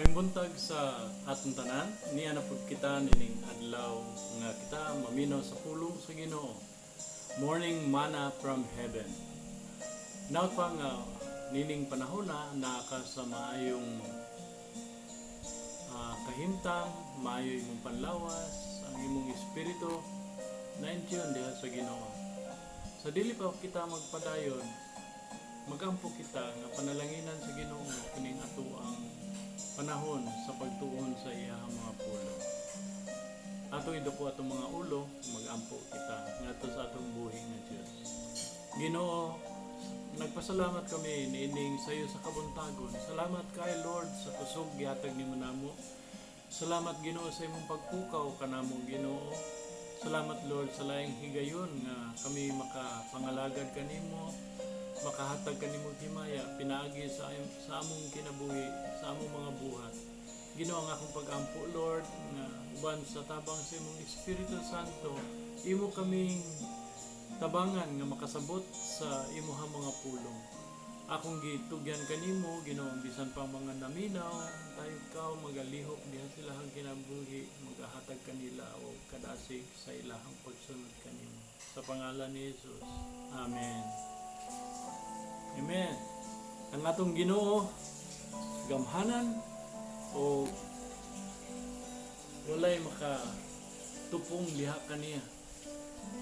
May buntag sa atong tanan, niya na pud kita nining adlaw nga kita maminaw sa pulong sa Ginoo. Morning manna from heaven. Now pa nga nining panahon na naka sa maayong kahimtang, maayo imong panlawas, ang imong espiritu na in-tune diha sa Ginoo. Sa dili pa kita magpadayon, magampo kita nga panalanginan sa Ginoo kining ato ang panahon sa pagtuon sa iyang mga pulo. Ato iduko atong mga ulo, magampo kita ngadto sa atong buhi nga Dios. Ginoo, nagpasalamat kami niining sa iyo sa kabuntagon. Salamat kay Lord sa kusog gihatag nimo namo. Salamat Ginoo sa imong pagpukaw kanamo Ginoo. Salamat Lord sa laing higayon nga kami makapangalagad kanimo, makahatag kanimo himaya pinaagi sa among kinabuhi, sa among mga buhat. Ginoo ang akong pag-ampo Lord nga uban sa tabang sa imong Espiritu Santo, imo kaming tabangan nga makasabot sa imuha mga pulong. Akong gitugyan kanimo Ginoo bisan pa mga naminaw, tayo ikaw magalihok diha sila hang kinabuhi, magahatag kanila o kadasig sa ilahang pagsunod kanimo. Sa pangalan ni Jesus. Amen. Amen. Ang atong Ginoo gamhanan o walay makatupong liha kaniya.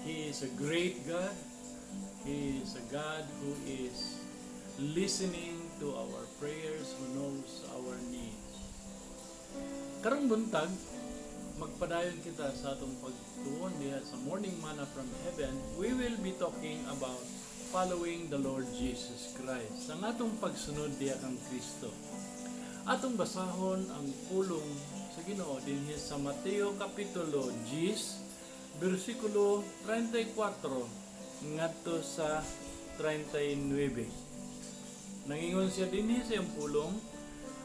He is a great God. He is a God who is listening to our prayers, who knows our needs. Karong buntag, magpadayon kita sa atong pagtuon diha sa Morning Manna from Heaven. We will be talking about following the Lord Jesus Christ. Ang atong pagsunod diha kang Kristo. Atong basahon ang pulong sa Ginoo dinhi sa Mateo kapitulo 10 bersikulo 34 ngadto sa 39. Nangingon siya dinhi sa iyang pulong,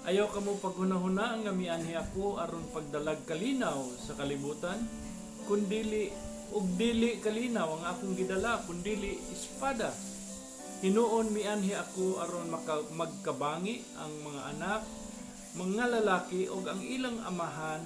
ayaw kamo paghunahuna nga mianhi ako aron pagdalag kalinaw sa kalibutan, kundili ug dili kalinaw ang akong gidala, kundili espada. Hinuon mianhi ako aron magkabangi ang mga anak, mga lalaki ug ang ilang amahan,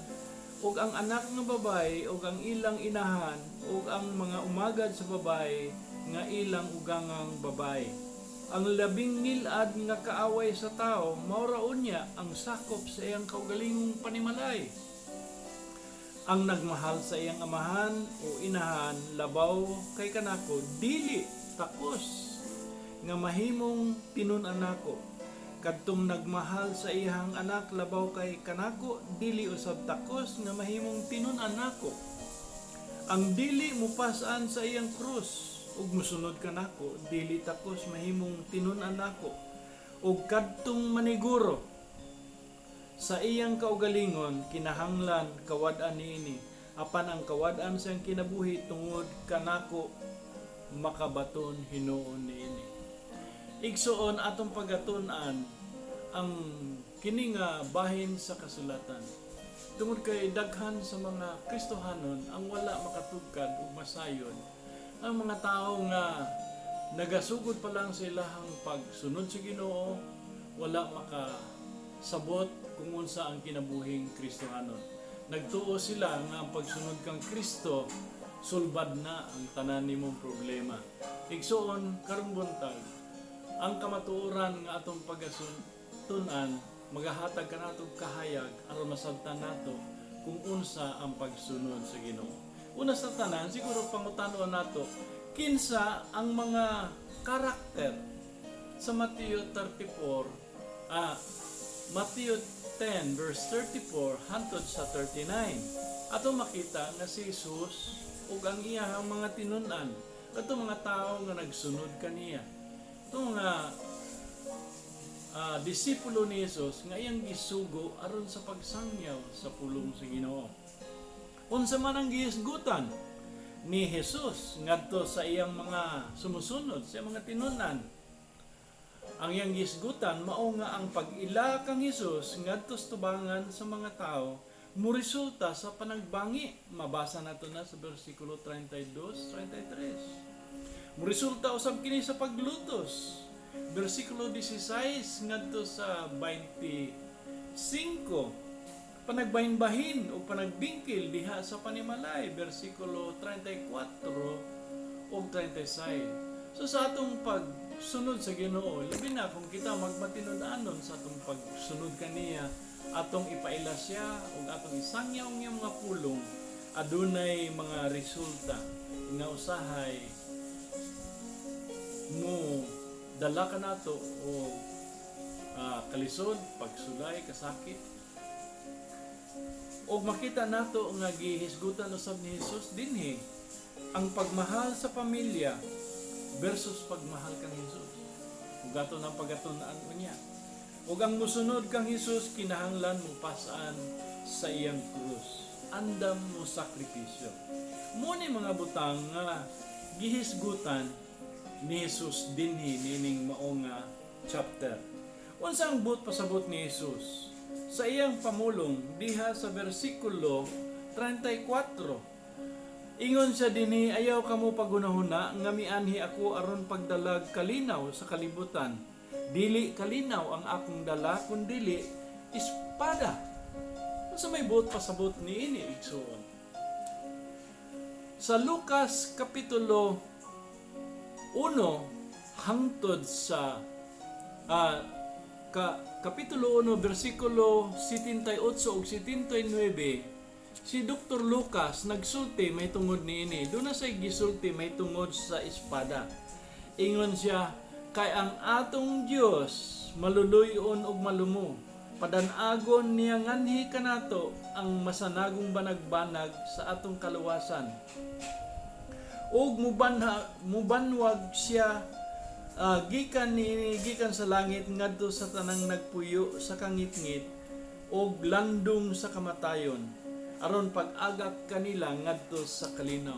ug ang anak nga babae ug ang ilang inahan, ug ang mga umagad sa babae nga ilang ugangang babae. Ang labing nilad nga kaaway sa tao, mauraon niya ang sakop sa iyang kaugalingong panimalay. Ang nagmahal sa iyang amahan o inahan, labaw kay kanako, dili takos nga mahimong tinun-an nako. Kadtong nagmahal sa iyang anak, labaw kay kanako, dili usab takos nga mahimong tinun-an nako. Ang dili mupasaan sa iyang krus, ug musunod kanako, dili takos mahimong tinun-an nako. Ug kadtong maniguro sa iyang kaugalingon, kinahanglan kawad-an niini, apan ang kawad-an sa iyang kinabuhi tungod kanako makabaton hinuon niini. Igsuon atong pagatun-an ang kini nga bahin sa kasulatan. Tungod kay daghan sa mga Kristohanon ang wala makatugkad ug masayon, ang mga tao nga nagasugod pa lang sa ilahang pagsunod sa Ginoo, wala makasabot kung unsa ang kinabuhing Kristohanon. Nagtuo sila nga ang pagsunod kang Kristo sulbad na ang tanan nimong problema. Igsuon karong buntag, ang kamatuoran nga atong pagasun-tunan magahatag kanatong kahayag aron masabtan nato kung unsa ang pagsunod sa Ginoo. Una sa tanan, siguro pangutanon nato, kinsa ang mga karakter sa Mateo 10 verse 34 hangtod sa 39. Ato makita nga si Jesus ug ang iyang mga tinun-an, ato mga tao nga nagsunod kaniya. Ito nga disipulo ni Jesus nga iyang gisugo aron sa pagsangyaw sa pulong sa Ginoo. Unsa man ang gihisgutan ni Jesus ngadto sa iyang mga sumusunod, sa mga tinun-an. Ang iyang gihisgutan mao nga ang pag-ila kang Jesus ngadto sa tubangan sa mga tao muresulta sa panagbangi. Mabasa nato na sa bersikulo 32-33. Muresulta usab kini sa paglutos. Bersikulo 16 ngadto sa 25 panagbahin-bahin o panagbingkil diha sa panimalay, versikulo 34 o 36. So sa atong pagsunod sa Ginoo, labi na kung kita magmatinud-anon sa atong pagsunod kaniya, atong ipaila siya o atong isangyaw ng mga pulong, adunay mga resulta nga usahay mo dala ka nato o kalisod, pagsulay, kasakit. O makita nato nga gihisgutan usab ni Jesus dinhi ang pagmahal sa pamilya versus pagmahal kang Jesus. Ug ato nang pagatunaan mo niya. Ug ang musunod kang Jesus kinahanglan mo pasaan sa iyang krus. Andam mo sakripisyo. Muni mga butang nga gihisgutan ni Jesus dinhi nining mao nga chapter. Unsa ang pasabot ni Jesus sa iyang pamulong diha sa versikulo 34. Ingon siya dinhi, ayaw kamo pagunahuna nga mianhi ako aron pagdalag kalinaw sa kalibutan. Dili kalinaw ang akong dala kundi espada. Unsa may pasabot niini igsoon? Sa Lucas kapitulo 1 hangtod sa Kapitulo 1, versikulo 78 ug 79, si Dr. Lucas nagsulti may tungod niini. Doon na siya gisulti may tungod sa espada. Ingon siya, kay ang atong Dios maluluyon og malumo. Padanagon niya nganhi kanato ang masanagong banag-banag sa atong kaluwasan. Ug mubanwag siya gikan sa langit ngadto sa tanang nagpuyo sa kangitngit og landong sa kamatayon aron pag-agak kanila ngadto sa kalinaw.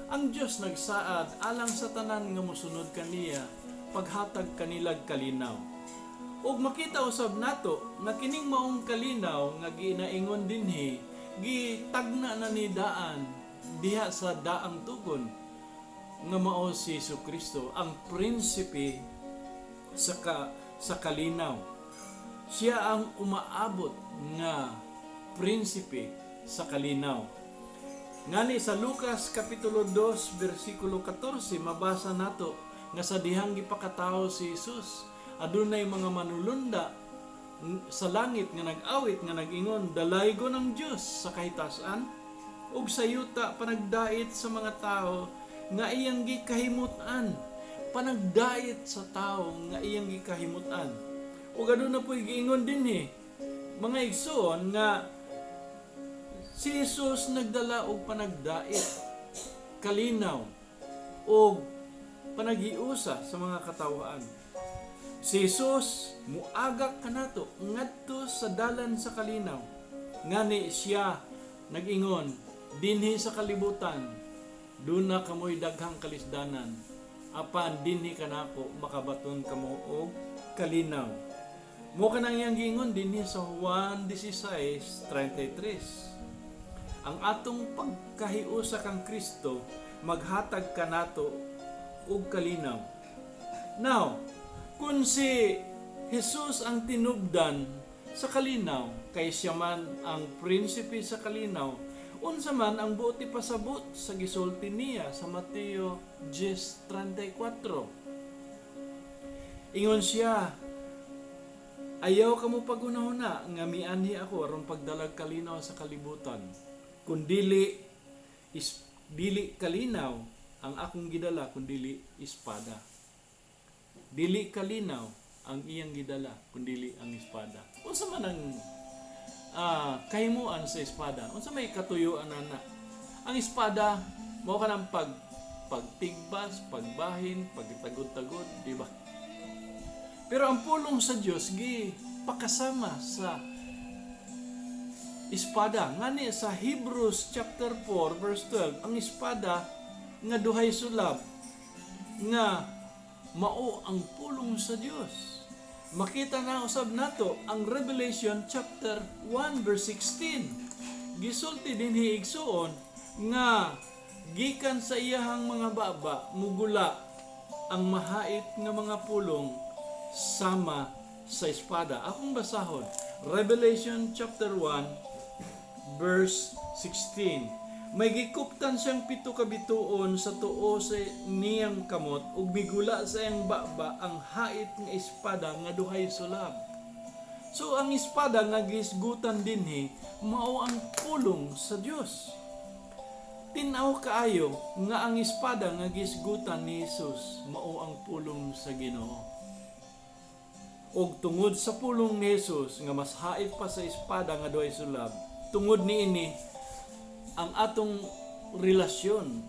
Ang Dios nagsaad alang sa tanan nga mosunod kaniya paghatag kanilag kalinaw. Ug makita usab nato nga kining maong kalinaw nga ginaingon dinhi gitagna na ni daan diha sa daang tugon nga mao si Jesucristo, ang prinsipe sa kalinaw. Siya ang umaabot nga prinsipe sa kalinaw. Ngani sa Lucas kapitulo 2 versikulo 14 mabasa nato nga sa dihang gipakatawo si Jesus, adunay mga manulunda sa langit nga nag-awit nga nag-ingon, dalaygo ng Dios sa kahitasan ug sa yuta panagdait sa mga tao nga iyang gikahimutan, panagdait sa tao nga iyang gikahimutan. O gano'n na po'y giingon din mga igsoon nga si Jesus nagdala og panagdait, kalinaw, o panagiusa sa mga katawaan. Si Jesus muagak kanato ngadto sa dalan sa kalinaw. Ngani siya nag-ingon, dinhi sa kalibutan, doon na kamoy daghang kalisdanan, apan dinhi kanako makabaton kamo og kalinaw. Mo kanang iyang giingon dinhi sa Juan 16:33. Ang atong pagkahiusa kang Kristo maghatag kanato og kalinaw. Now, kung si Jesus ang tinubdan sa kalinaw, kay siya man ang prinsipe sa kalinaw, unsa man ang buoti pasabot sa gisulti niya sa Mateo 10:34. Ingon siya, ayaw kamo pagunahuna nga mianhi ako aron pagdalag kalinaw sa kalibutan. Kun dili kalinaw ang akong gidala, kun dili espada. Dili kalinaw ang iyang gidala, kun dili ang espada. Unsa man ang kahimuan sa espada? Unsa may katuyuan ana? Ang espada mao kanang pagtigbas, pagbahin, pagtagod-tagod, di ba? Pero ang pulong sa Dios pakasama sa espada. Ngani sa Hebrews chapter 4 verse 12, ang espada nga duhay sulab nga mao ang pulong sa Dios. Makita na usab nato ang Revelation chapter 1 verse 16. Gisulti dinhi igsuon nga gikan sa iyahang mga baba mugula ang mahait nga mga pulong sama sa espada. Akong basahon. Revelation chapter 1 verse 16. May gikuptan siyang pito ka bituon sa tuo sa niyang kamot ug migula sa iyang baba ang hait nga espada nga duhay sulab. So ang espada nga gisgutan dinhi mao ang pulong sa Dios. Tinaw kaayo nga ang espada nga gisgutan ni Jesus mao ang pulong sa Ginoo. Og tungod sa pulong ni Jesus nga mas hait pa sa espada nga duhay sulab, tungod niini ang atong relasyon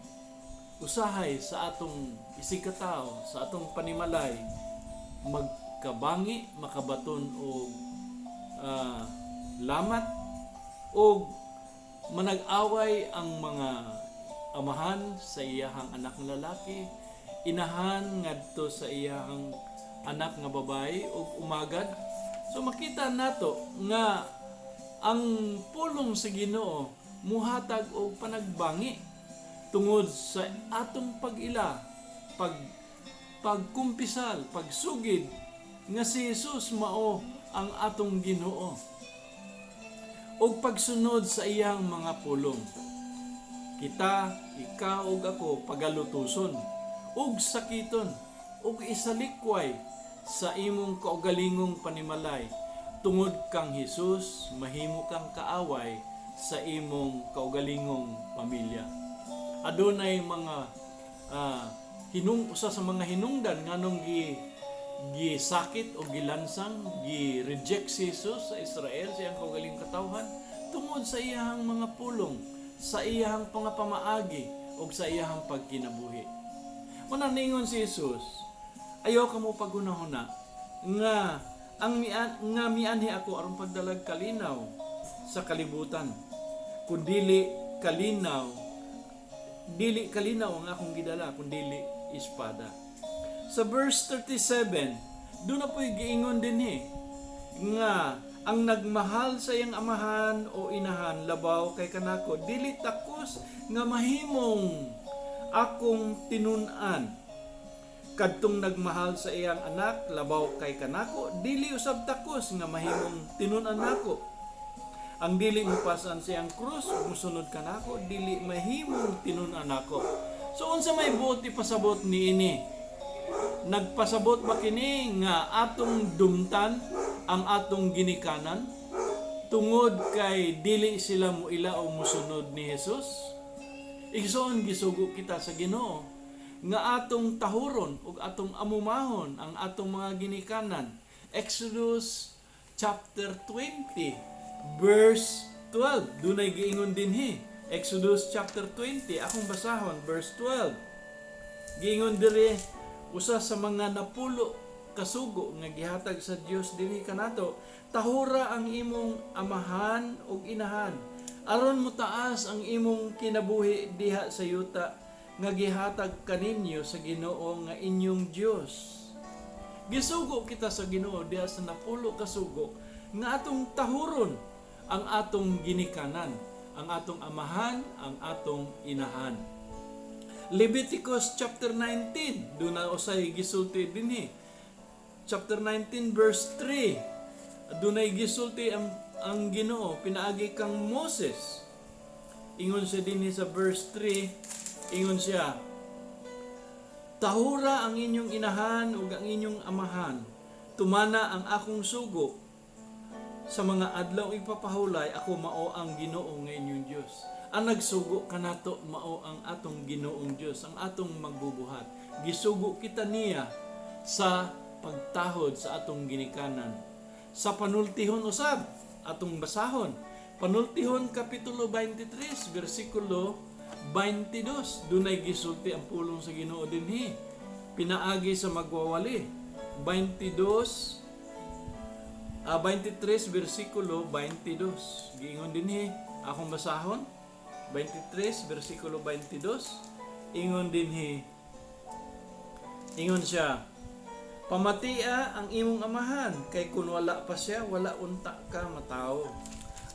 usahay sa atong isikataw, sa atong panimalay magkabangi, makabaton og lamat og manag-away ang mga amahan sa iyahang anak nga lalaki, inahan ngadto sa iyahang anak nga babae ug umagad. So makita nato nga ang pulong sa Ginoo muhatag og panagbangi tungod sa atong pag-ila, pagkumpisal, pagsugid nga si Jesus mao ang atong Ginoo og pagsunod sa iyang mga pulong. Kita, ikaw ug ako pagalutuson ug sakiton ug isalikway sa imong kaugalingong panimalay tungod kang Jesus mahimo kang kaaway sa imong kaugalingong pamilya. Adunay mga usa sa mga hinungdan nganong gisakit o gilansang, gi-reject si Jesus sa Israel sa iyang kaugalingong katawhan tungod sa iyang mga pulong, sa iyang pangapamaagi o sa iyang pagkinabuhi. Mananingon si Jesus, ayaw ka mo pagunahuna nga mianhi ako aron pagdalag kalinaw sa kalibutan. Kung dili kalinaw ang akong gidala, kung dili espada. Sa verse 37, doon na po'y giingon din nga ang nagmahal sa iyang amahan o inahan labaw kay kanako, dili takos nga mahimong akong tinun-an. Kadtong nagmahal sa iyang anak labaw kay kanako, dili usab takos nga mahimong tinun-an nako. Ang dili mupasan sa iyang krus ug musunod kanako, dili mahimong tinun-an nako. So unsa may buot ipasabot niini? Nagpasabot ba kini nga atong dumtan ang atong ginikanan tungod kay dili sila muila o musunod ni Jesus? Igsoon gisugo kita sa Ginoo nga atong tahuron ug atong amumahon ang atong mga ginikanan. Exodus chapter 20 verse 12 dunay giingon dinhi. Exodus chapter 20 akong basahon verse 12. Giingon diri usa sa mga napulo kasugo nga gihatag sa Dios dinhi kanato, tahura ang imong amahan ug inahan aron motaas ang imong kinabuhi diha sa yuta nga gihatag kaninyo sa Ginoo nga inyong Dios. Gisugo kita sa Ginoo diha sa napulo kasugo nga atong tahuron ang atong ginikanan, ang atong amahan, ang atong inahan. Leviticus chapter 19, doon na usay gisulti dinhi. Chapter 19 verse 3, doon ay gisulti ang Ginoo pinaagi kang Moses. Ingon siya dinhi sa verse 3, ingon siya, tahura ang inyong inahan ug ang inyong amahan, tumana ang akong sugo. Sa mga adlaw ipapahulay, ako mao ang Ginoo nga inyong Dios. Ang nagsugo kanato mao ang atong Ginoong Dios, ang atong magbubuhat. Gisugo kita niya sa pagtahod sa atong ginikanan. Sa panultihon usab atong basahon. Panultihon kapitulo 23 bersikulo 22 dunay gisulti ang pulong sa Ginoo dinhi. Pinaagi sa magwawali. 23 bersikulo 22. Giingon dinhi akong basahon. 23 bersikulo 22 ingon dinhi, ingon siya, pamatia ang imong amahan kay kun wala pa siya wala unta ka mataw.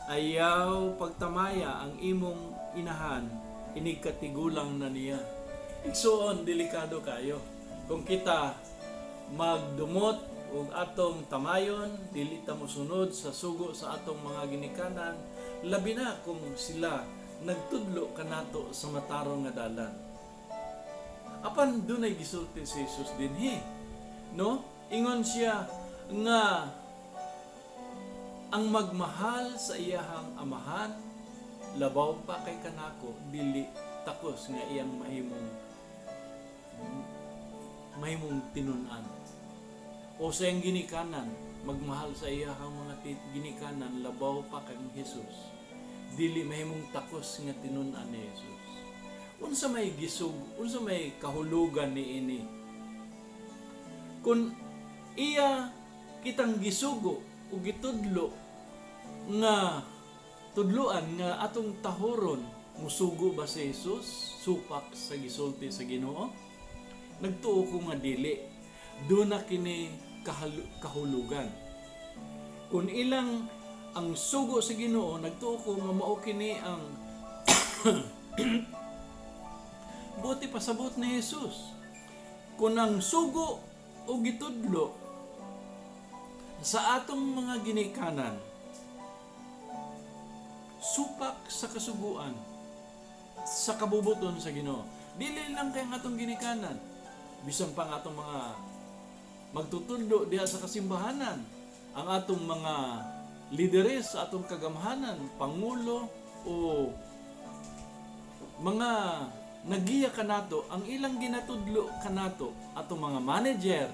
Ayaw pagtamaya ang imong inahan inig katigulang na niya. Igsoon delikado kayo kung kita magdumot o ug atong tamayon, dili ta mosunod sa sugo sa atong mga ginikanan, labi na kung sila nagtudlo kanato sa matarong nga dalan. Apan dunay gisulti si Jesus dinhi, no? Ingon siya nga ang magmahal sa iyahang amahan labaw pa kay kanako, dili takos nga iyang mahimong tinun-an. O sa iyang ginikanan, magmahal sa iyahang mga ginikanan labaw pa kay Jesus, dili mahimong takos nga tinun-an ni Jesus. Unsa may gisug, unsa may kahulugan ni ini? Kung iya kitang gisugo o gitudlo nga tudloan nga atong tahoron, musugo ba si Jesus supak sa gisulti sa Ginoo? Nagtuo ko nga dili. Doon na kini kahulugan. Kung ilang ang sugo sa Ginoo, nagtuo ko nga mao kini ang buti pasabot ni Jesus. Kung ang sugo o gitudlo sa atong mga ginikanan, supak sa kasuguan, sa kabubuton sa Ginoo. Dili lang kay ang atong ginikanan, bisan pa ang atong mga magtutudlo diha sa kasimbahanan, ang atong mga lideres sa atong kagamhanan, pangulo o mga nagiya kanato, ang ilang ginatudlo kanato, atong mga manager,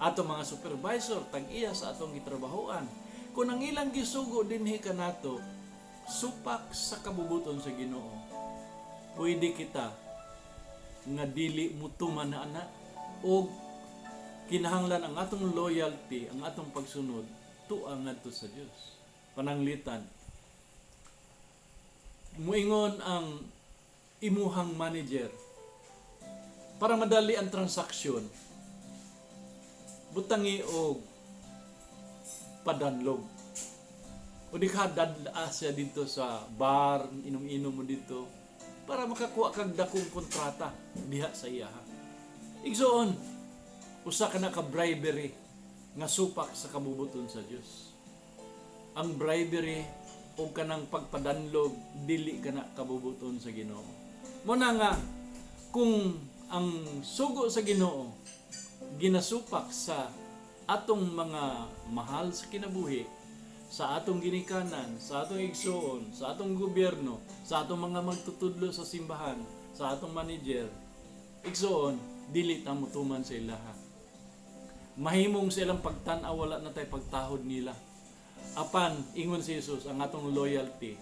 atong mga supervisor, tag-iya sa atong gitrabahoan. Kung ang ilang gisugo dinhi kanato, supak sa kabubuton sa Ginoo, pwede kita nga dili mutuman na ana o kinahanglan ang atong loyalty, ang atong pagsunod tuang ngadto sa Dios. Pananglitan, muingon ang imuhang manager para madali ang transaksyon, butangi og padanlog. O di ka dadla siya dito sa bar, inom-inom mo dito, para makakuha kag dakong kontrata diha sa iya. Igsoon, usa ka na ka bribery nga supak sa kabubuton sa Dios. Ang bribery o kanang pagpadanlog, dili ka na kabubuton sa Ginoo. Muna nga, kung ang sugo sa Ginoo ginasupak sa atong mga mahal sa kinabuhi, sa atong ginikanan, sa atong igsoon, sa atong gobyerno, sa atong mga magtutudlo sa simbahan, sa atong manager, igsoon, dili ta mutuman sa ilaha. Mahimong silang pagtan-aw, wala na tay pagtahod nila. Apan ingon si Jesus, ang atong loyalty,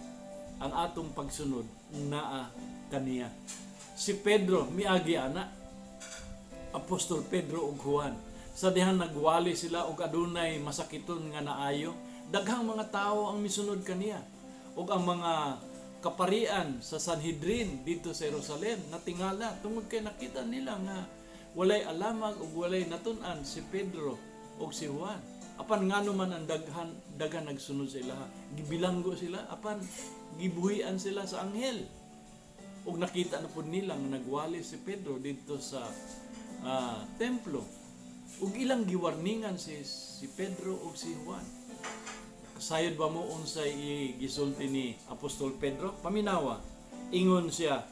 ang atong pagsunod naa kaniya. Si Pedro miagi ana, Apostol Pedro ug Juan, sa dihang nagwali sila og adunay masakiton nga naayo, daghang mga tao ang misunod kaniya. Ug ang mga kaparian sa Sanhedrin dito sa Jerusalem natingala tungod kay nakita nila nga walay alamag ug walay natun-an si Pedro ug si Juan. Apan ngano man ang daghan nagsunod sa ilaha, gibilanggo sila, apan gibuhian sila sa anghel. Ug nakita na pud nila nga nagwali si Pedro dito sa templo. Ug ilang giwarningan si Pedro ug si Juan. Kasayod ba mo unsay gisulti ni Apostol Pedro? Paminawa, ingon siya,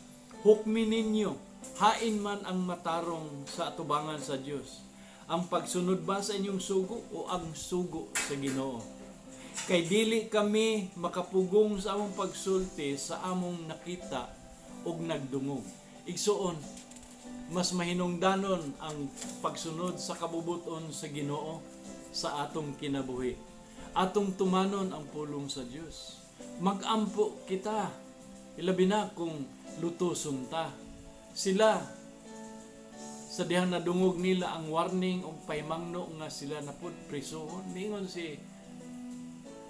hukmi ninyo, hain man ang matarong sa atubangan sa Dios. Ang pagsunod ba sa inyong sugo o ang sugo sa Ginoo? Kay dili kami makapugong sa among pagsulti sa among nakita ug nagdungog. Igsuon, mas mahinungdanon ang pagsunod sa kabubuton sa Ginoo sa atong kinabuhi. Atong tumanon ang pulong sa Dios. Mag-ampo kita, ilabi na kung lutuson ta. Sila, sa dihang nadungog nila ang warning o paymangno nga sila na pud prisuhon, ningon si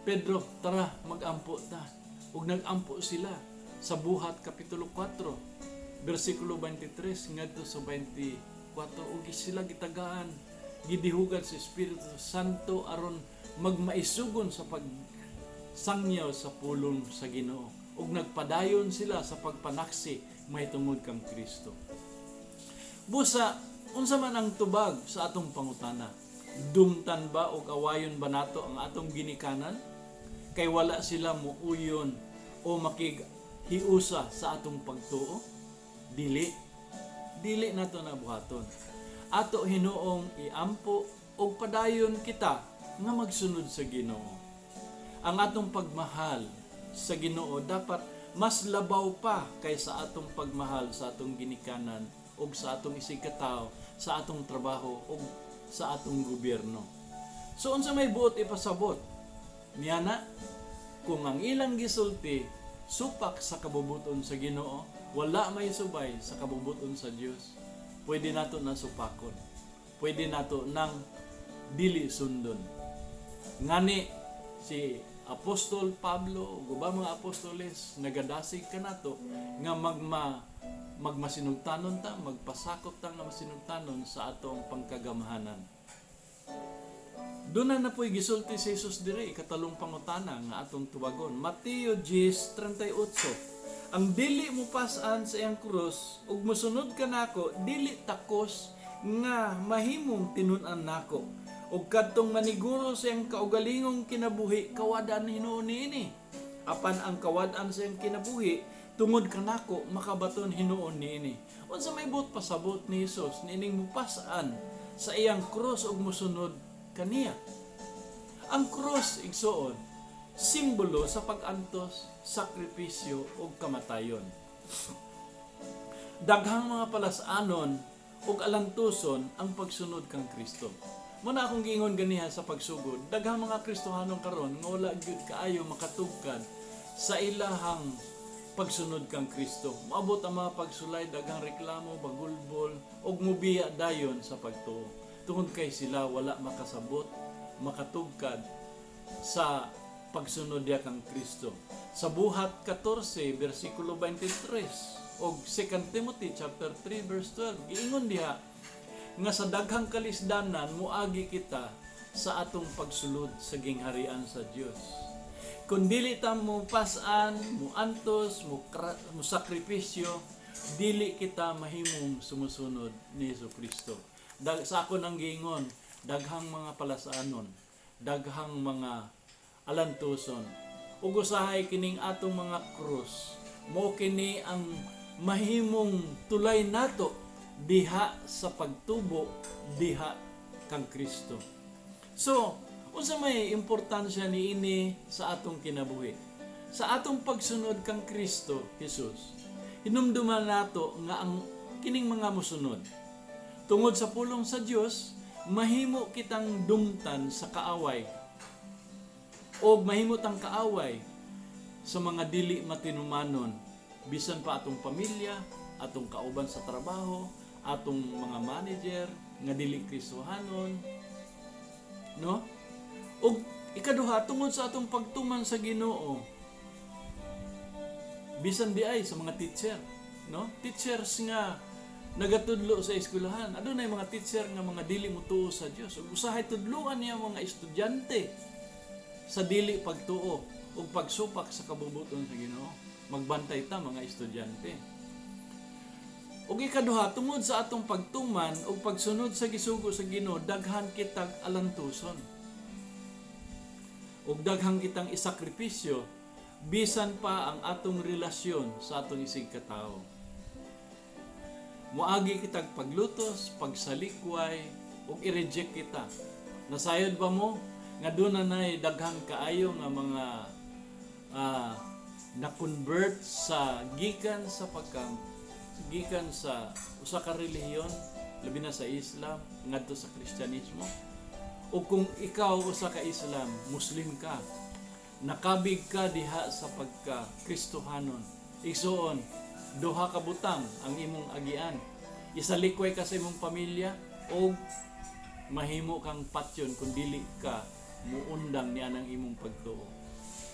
Pedro, tara mag-ampo ta. Ug nag-ampo sila sa Buhat Kapitulo 4, versikulo 23 ngadto sa 24. Ug sila gitagaan, gidihugan sa Espiritu Santo aron magmaisugon sa pagsangyaw sa pulong sa Ginoo. Ug nagpadayon sila sa pagpanaksi mahitungod kang Kristo. Busa, unsa man ang tubag sa atong pangutana? Dumtan ba o awayon ba nato ang atong ginikanan? Kay wala sila muuyon o makighiusa sa atong pagtuo? Dili. Dili nato na buhaton. Ato hinuong iampo o padayon kita nga magsunod sa Ginoo. Ang atong pagmahal sa Ginoo dapat mas labaw pa kaysa atong pagmahal sa atong ginikanan o sa atong isigkatawo, sa atong trabaho o sa atong gobyerno. So unsa may buot ipasabot? Miyana, kung ang ilang gisulti supak sa kabubuton sa Ginoo, wala may subay sa kabubuton sa Dios, pwede nato na supakon. Pwede nato nang dili sundon. Ngani si Apostol Pablo ug ubang mga apostoles nagadasig kanato nga magmasinugtanon ta, magpasakop ta nga masinugtanon sa atong pangkagamahanan. Doon na po'y gisulti si Jesus dire, ikatalong pangutana nga atong tubagon. Mateo 10:38. Ang dili mo pasan sa iyang krus, ug mosunod ka nako, dili takos nga mahimong tinun-an nako. Ug kadtong maniguro sa iyang kaugalingong kinabuhi, kawadan hinuon niini. Apan ang kawadan sa iyang kinabuhi, tungod kanako makabaton hinuon niini. Unsa may buot pasabot ni Jesus niining mupasaan sa iyang krus ug mosunod kaniya. Ang krus igsuon simbolo sa pag-antos, sakripisyo ug kamatayon. Daghang mga palasanon ug alantuson ang pagsunod kang Kristo. Muna akong giingon ganiha sa pagsugod, daghang mga Kristohanon karon nga wala gyud kaayo makatugkad sa ilahang pagsunod kang Kristo. Maabot ang mga pagsulay, daghang reklamo, bagulbol ug mubiya dayon sa pagtuo. Tungod kay sila wala makasabot, makatugkad sa pagsunod niya kang Kristo. Sa Buhat 14 bersikulo 23 og 2 Timothy chapter 3 verse 12 giingon diha nga sa daghang kalisdanan muagi kita sa atong pagsulod sa gingharian sa Dios. Kung dili ta mo pasan, mo antos, mo sakripisyo, dili kita mahimong sumusunod ni Jesucristo. Sa ako nang giingon, daghang mga palasanon, daghang mga alantuson, ug usahay kining atong mga krus, mo kini ang mahimong tulay nato diha sa pagtubo diha kang Kristo. So, unsa may importansya niini sa atong kinabuhi? Sa atong pagsunod kang Kristo Jesus, hinumduman nato nga ang kining mga mosunod. Tungod sa pulong sa Dios, mahimo kitang dumtan sa kaaway o mahimo tang kaaway sa mga dili matinumanon, bisan pa atong pamilya, atong kauban sa trabaho, atong mga manager nga dili Kristohanon, no? Og ikaduha, tungod sa atong pagtuman sa Ginoo, bisan di ay sa mga teacher, no? Teachers nga nagatudlo sa eskwelahan, adunay mga teacher nga mga dili motuo sa Dios. Ug usahay tudloan niya mga estudyante sa dili pagtuo ug pagsupak sa kabubuton sa Ginoo. Magbantay ta mga estudyante. Ug ikaduha, tungod sa atong pagtuman ug pagsunod sa gisugo sa Ginoo, daghan kitag alantuson. Ug daghang kitang isakripisyo bisan pa ang atong relasyon sa atong isigkatawo. Moagi kitag paglutos, pagsalikway ug i-reject kita. Nasayod ba mo nga doon nay daghang kaayo nga mga na-convert sa gikan sa usa ka relihiyon, labi na sa Islam ngadto sa Kristyanismo? O kung ikaw usa ka Islam, Muslim ka, nakabig ka diha sa pagka Kristohanon, igsuon duha ka butang ang imong agian, isalikway ka sa imong pamilya o mahimo kang patyon kung dili ka muundang niya ng imong pagtuo.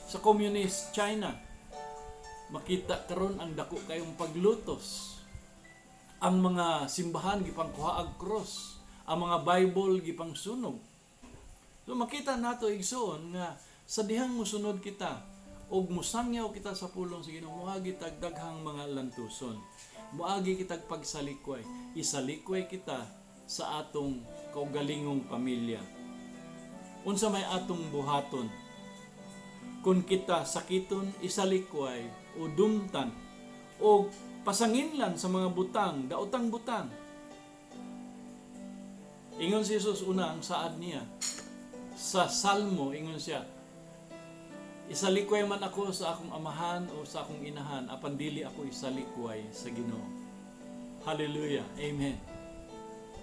Sa Communist China, makita karon ang dako kayong paglutos. Ang mga simbahan gipangkuha og cross, ang mga Bible gipang sunog. So makita nato igsoon nga sa dihang mosunod kita og musangyaw kita sa pulong sa Ginoo, moagi tag daghang mga lantuson. Moagi kitag pagsalikway, isalikway kita sa atong kaugalingong pamilya. Unsa may atong buhaton? Kung kita sakiton, isalikway, o dumtan, o pasanginlan sa mga butang, daotang butang. Ingon si Jesus una ang saad niya. Sa Salmo, ingon siya, isalikway man ako sa akong amahan o sa akong inahan, apan dili ako isalikway sa Ginoo. Hallelujah. Amen.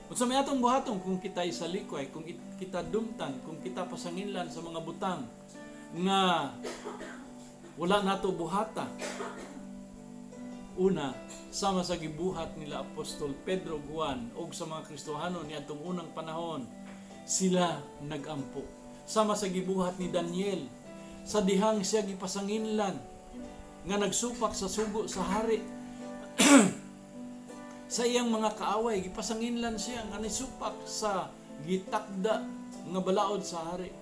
Kung sa may atong buhaton, kung kita isalikway, kung kita dumtan, kung kita pasanginlan sa mga butang, nga wala nato buhata. Una, sama sa gibuhat nila Apostol Pedro, Juan, o sa mga Kristohanon ni atong unang panahon, sila nagampo. Sama sa gibuhat ni Daniel, sa dihang siya gipasanginlan, nga nagsupak sa sugo sa hari. Sa iyang mga kaaway, gipasanginlan siya nga nisupak sa gitakda nga balaod sa hari.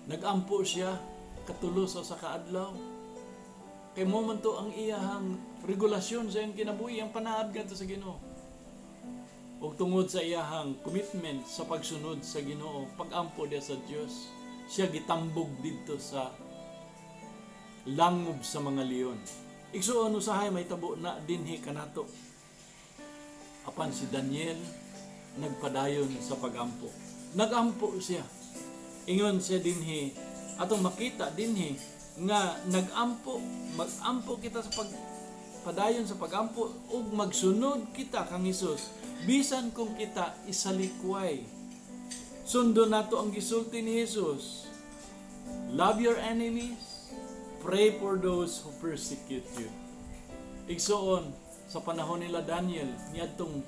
Nagampo siya katulos sa kaadlaw. Kay mo man to ang iyahang regulasyon sa iyang kinabuhi, ang panaad kadto sa Ginoo. Ug tungod sa iyahang commitment sa pagsunod sa Ginoo, pagampo diya sa Dios, siya gitambog didto sa langob sa mga leon. Igsuon usahay may tabo na dinhi kanato. Apan si Daniel nagpadayon sa pagampo. Nagampo siya. Ingon siya dinhi, atong makita dinhi nga nagampo, magampo kita sa padayon sa pagampo ug magsunod kita kang Hesus bisan kung kita isalikway. Sundo nato ang gisulti ni Hesus. Love your enemies, pray for those who persecute you. Igsuon sa panahon nila Daniel, niadtong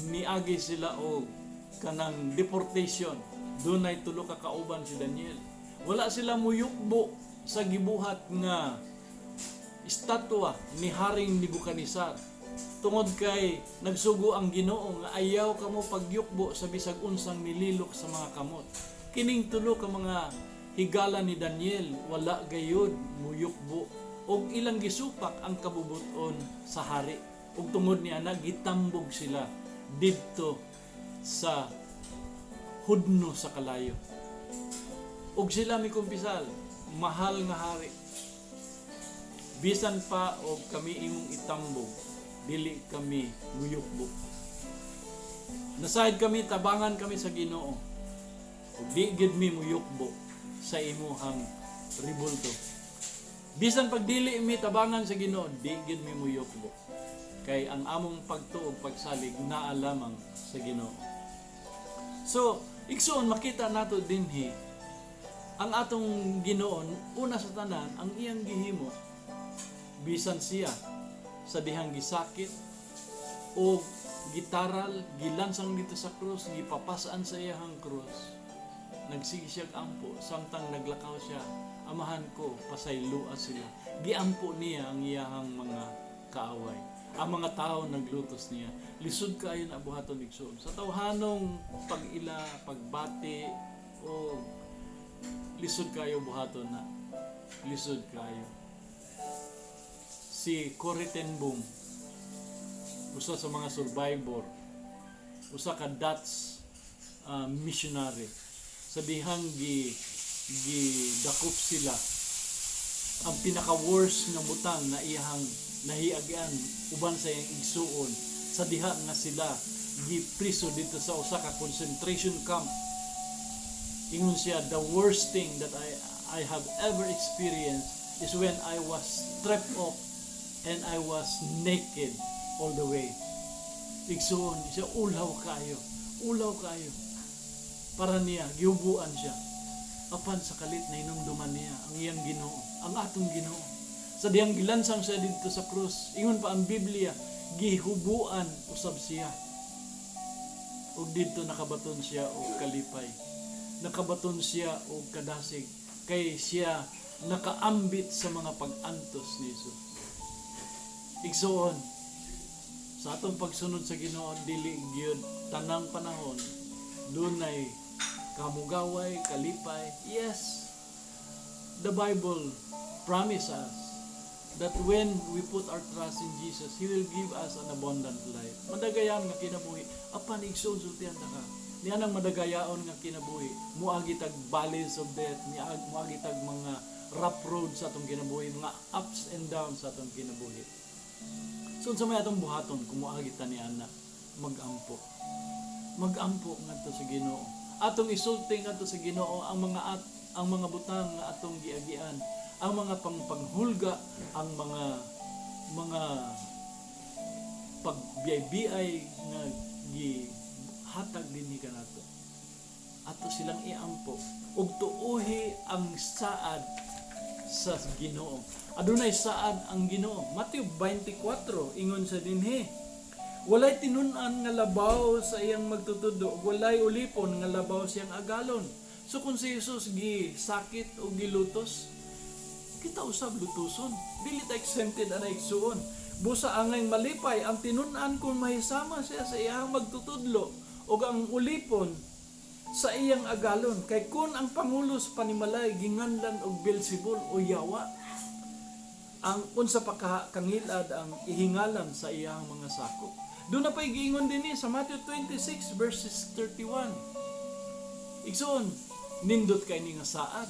niagi sila og kanang deportation. Doon ay tulo ka kauban si Daniel. Wala sila muyukbo sa gibuhat nga estatwa ni Haring Nebuchadnezzar. Tungod kay nagsugo ang Ginoo nga ayaw kamo pagyukbo sa bisag unsang nililok sa mga kamot. Kining tulo ka mga higala ni Daniel, wala gayud muyukbo. Og ilang gisupak ang kabubuton sa hari. Og tungod niya gitambog sila didto sa hudno sa kalayo. Ug sila mi kumpisal, mahal nga hari. Bisan pa og kami imong itambog, dili kami muyukbo. Nasayad kami, tabangan kami sa Ginoo. Ug di gid mi muyukbo sa imuhang ribulto. Bisan pag dili mi tabangan sa Ginoo, di gid mi muyukbo. Kay ang among pagtuog pagsalig naa lamang sa Ginoo. So, igsoon makita nato dinhi ang atong Ginoon una sa tanan ang iyang gihimo bisan siya sa dihang gisakit o gitaral gilansang dito sa krus, gipapasaan sa iyang krus, nagsige siya ampo samtang naglakaw siya, amahan ko pasaylua sila, giampo niya ang iyang mga kaaway. Ang mga tao naglutos niya. Lisod kayo na buhaton igsoon. Sa tawhanong pag-ila, pagbati, o lisod kayo buhaton na. Lisod kayo. Si Corrie ten Boom, usa sa mga survivor, usa ka Dutch missionary. Sa dihang gidakop sila, ang pinaka-worst nga butang na iyang nahiagyan uban sa iyang igsuon sa diha nga sila gipriso dito sa usa ka concentration camp. Ingon siya, the worst thing that I have ever experienced is when I was stripped off and I was naked all the way. Igsuon siya, ulaw kayo para niya giubuan siya. Apan sa kalit na inumduman niya ang iyang Ginoo, ang atong Ginoo. Sa diyang gilansang siya dito sa krus, ingon pa ang Biblia, gihubuan usab siya. Ug dito nakabaton siya og kalipay. Nakabaton siya og kadasig. Kay siya nakaambit sa mga pag-antos ni Jesus. Igsoon, sa atong pagsunod sa Ginoo, dili gyud tanang panahon, dunay kamugaway, kalipay. Yes, the Bible promises us that when we put our trust in Jesus, He will give us an abundant life. Madagayan nga kinabuhi, apan igsoon sultihan ta ka. Niya nang madagayaon nga kinabuhi, muagi tag valleys of death, muagi tag mga rough road sa atong kinabuhi, mga ups and downs sa atong kinabuhi. So sa may atong buhaton, kumuagi ta ni ana, magampo. Magampo ngadto sa Ginoo. Atong isulti ngadto sa Ginoo ang mga butang nga atong giagian, ang mga panghulga, ang mga pagbiyay-biyay nga gihatag dinhi kanato. Ato silang iampo ug tuohi ang saad sa Ginoo. Adunay saad ang Ginoo. Mateo 24 ingon sa dinhi, walay tinun-an nga labaw sa iyang magtutudo, walay ulipon nga labaw siyang agalon. So kung si Jesus sakit o gilutos, kita usab lutuson. Dili ta exempted ana igsuon. Busa angay malipay ang tinun-an kung mahisama siya sa iyang magtutudlo o ang ulipon sa iyang agalon. Kay kun ang pangulos panimalay ginganlan og Beelzebul o yawa, ang unsa pa kangilad ang ihingalan sa iyang mga sakop. Doon na pa'y giingon din sa Matthew 26 verses 31. Igsoon, nindot kay ni nga saad.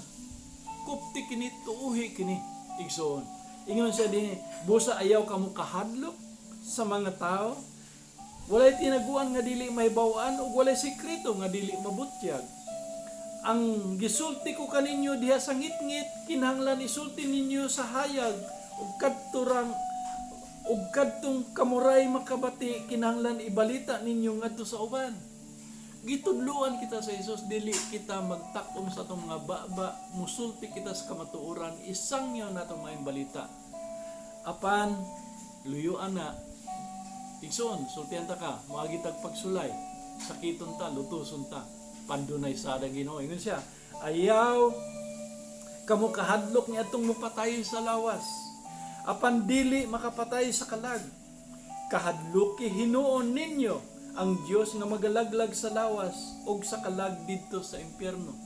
Kupti kini, tuuhi kini. Igsoon. Ingon siya din, busa ayaw ka mo kahadlok sa mga tao. Walay tinaguan nga dili may bawaan o walay sekreto nga dili mabutyag. Ang gisulti ko kaninyo diha sa ngit-ngit, kinahanglan isulti ninyo sa hayag ug kadtong kamuray makabati, kinahanglan ibalita ninyo ngadto sa uban. Gitudluan kita sa Jesus, dili kita magtakom sa atong mga baba, musulti kita sa kamatuoran, isangyo na itong maayong balita. Apan, luyuan na, igsoon, sultihan ta ka, maagitag pagsulay, sakiton ta, lutuson ta, pandunay sa Ginoo. Ingon siya, ayaw kamo kahadlok ni atong mupatay sa lawas. Apan dili makapatay sa kalag. Kahadloki hinuon ninyo ang Dios nga magalaglag sa lawas ug sa kalag didto sa impyerno.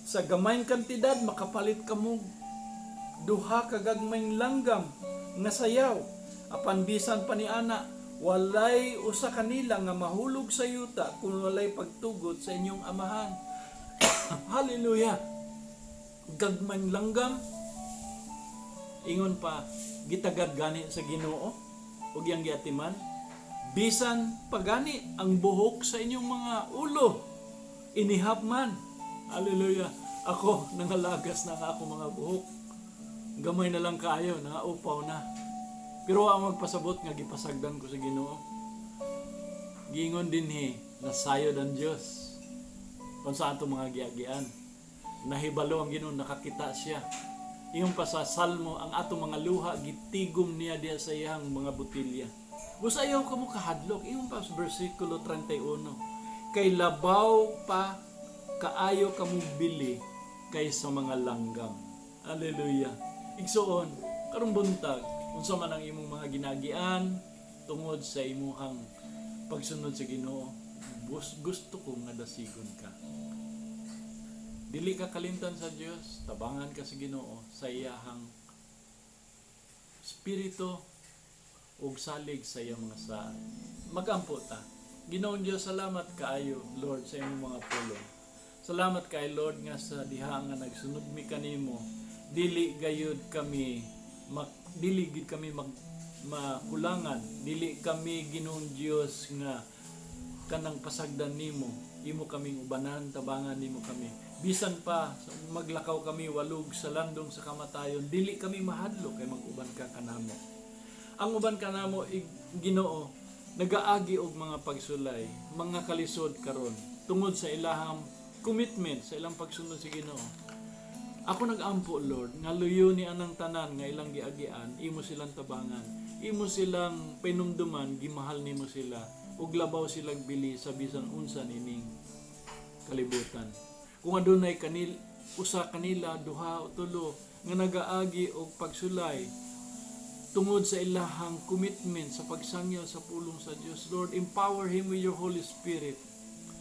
Sa gamayng kantidad makapalit kamo duha ka gagmayng langgam nga sayaw. Apan bisan pa ni ana, walay usa kanila nga mahulog sa yuta kung walay pagtugot sa inyong amahan. Hallelujah. Gagmayng langgam, ingon pa, gitagad gani sa Ginoo ug yang giatiman, bisan pagani ang buhok sa inyong mga ulo inihap man. Hallelujah. Ako nangalagas na nga ako mga buhok, gamay na lang kaayo, nangaupaw na, pero ang magpasabot nga gipasagdan ko sa Ginoo. Giingon dinhi nasayod ang Dios kung saan to mga giagian. Nahibalo ang Ginoo, nakakita siya. Iyon pa sa Salmo, ang atong mga luha, gitigom niya diya sa iyang mga butilya. Busa ayaw ka mo kahadlok. Iyon pa sa versikulo 31. Kay labaw pa kaayo ka mo bili kaysa mga langgam. Hallelujah. Igsoon, karong buntag, unsa man ang imong mga ginagian, tungod sa imong pagsunod sa Ginoo, gusto ko nga dasigon ka. Dili ka kalimtan sa Dios, tabangan ka sa Ginoo sa iyahang spirito ug salig sa iyang mga saad. Magampo ta. Ginoong Dios, salamat kaayo Lord sa imong mga pulong. Salamat kay Lord nga sa diha nga nagsunod mi kanimo. Dili gayud kami makulangan. Dili kami Ginoong Dios nga kanang pasagdan nimo. Imo kaming ubanan, tabangan nimo kami. Bisan pa maglakaw kami walog sa landong sa kamatayon, dili kami mahadlo kay mag-uban ka kanamo. Ang uban kanamo Ginoo, nagaagi og mga pagsulay, mga kalisod karon tungod sa ilahang commitment sa ilang pagsunod sa Ginoo. Ako nag-ampo Lord, nga luyo ni anang tanan nga ilang giagian, imo silang tabangan, imo silang pinumduman, gimahal nimo sila, ug labaw silang bili sa bisan unsa nining kalibutan. Kung adunay usa kanila, duha o tulo nga nagaagi og pagsulay tungod sa ilahang commitment sa pagsangyaw sa pulong sa Dios, Lord, empower him with your Holy Spirit,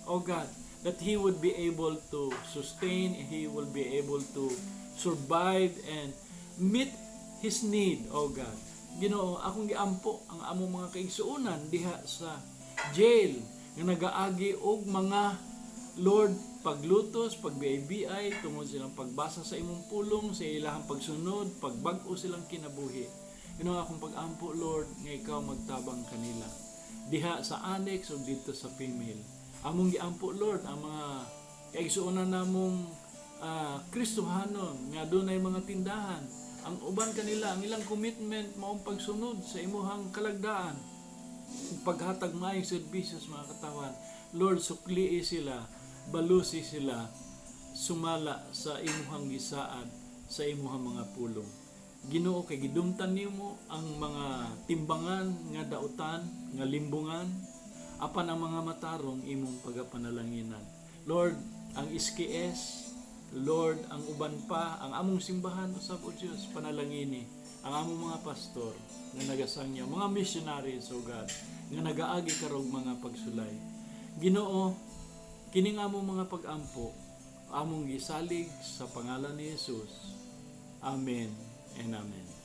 O God, that he would be able to sustain, he will be able to survive and meet his need, O God. Ginoo, akong giampo ang among mga kaigsuonan diha sa jail nga nagaagi og mga Lord paglutos, pagbiay-biay tungod silang pagbasa sa imong pulong, sa ilahang pagsunod, pagbag-o silang kinabuhi. Ginoo, akong pag-ampo Lord nga ikaw magtabang kanila diha sa annex o dito sa female. Among giampo Lord ang mga kaigsuonan namong Kristohanon nga dunay mga tindahan. Ang uban kanila, ang ilang commitment maong pagsunod sa imuhang kalagdaan, paghatag maayong serbisyo sa mga katawan. Lord, suklii sila, balusi sila, sumala sa imuhang gisaad, sa imuhang mga pulong. Ginoo, kay gidumtan nimo ang mga timbangan nga dautan, nga limbungan, apan ang mga matarong imong pagapanalanginan. Lord, ang SKS, Lord, ang uban pa, ang among simbahan usab o Dios, panalangini ang among mga pastor nga nagasangya, mga missionaries, O God, nga nagaagi karog mga pagsulay. Ginoo, kining among mga pag-ampo, among gisalig sa pangalan ni Jesus. Amen and amen.